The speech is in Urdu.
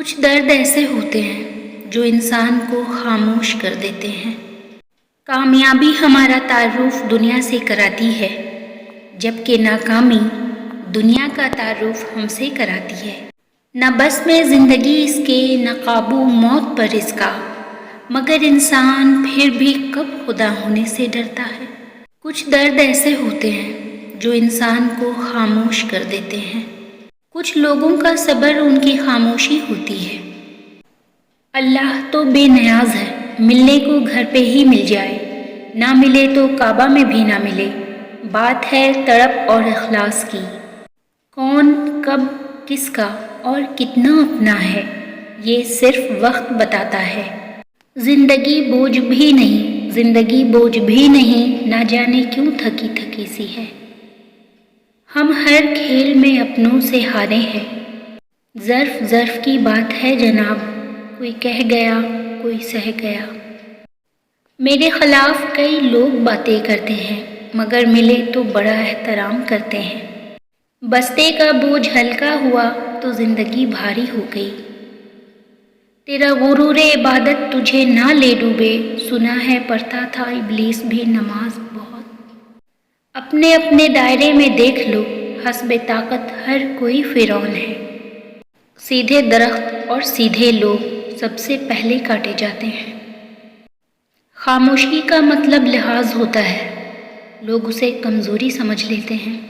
کچھ درد ایسے ہوتے ہیں جو انسان کو خاموش کر دیتے ہیں۔ کامیابی ہمارا تعارف دنیا سے کراتی ہے، جبکہ ناکامی دنیا کا تعارف ہم سے کراتی ہے۔ نہ بس میں زندگی اس کے، نہ قابو موت پر اس کا، مگر انسان پھر بھی کب خدا ہونے سے ڈرتا ہے۔ کچھ درد ایسے ہوتے ہیں جو انسان کو خاموش کر دیتے ہیں۔ کچھ لوگوں کا صبر ان کی خاموشی ہوتی ہے۔ اللہ تو بے نیاز ہے، ملنے کو گھر پہ ہی مل جائے، نہ ملے تو کعبہ میں بھی نہ ملے۔ بات ہے تڑپ اور اخلاص کی، کون کب کس کا اور کتنا اپنا ہے، یہ صرف وقت بتاتا ہے۔ زندگی بوجھ بھی نہیں، زندگی بوجھ بھی نہیں، نہ جانے کیوں تھکی تھکی سی ہے۔ ہم ہر کھیل میں اپنوں سے ہارے ہیں، ظرف ظرف کی بات ہے جناب، کوئی کہہ گیا کوئی سہ گیا۔ میرے خلاف کئی لوگ باتیں کرتے ہیں، مگر ملے تو بڑا احترام کرتے ہیں۔ بستے کا بوجھ ہلکا ہوا تو زندگی بھاری ہو گئی۔ تیرا غرور عبادت تجھے نہ لے ڈوبے، سنا ہے پڑھتا تھا ابلیس بھی نماز بہت۔ اپنے اپنے دائرے میں دیکھ لو، حسب طاقت ہر کوئی فرعون ہے۔ سیدھے درخت اور سیدھے لوگ سب سے پہلے کاٹے جاتے ہیں۔ خاموشی کا مطلب لحاظ ہوتا ہے، لوگ اسے کمزوری سمجھ لیتے ہیں۔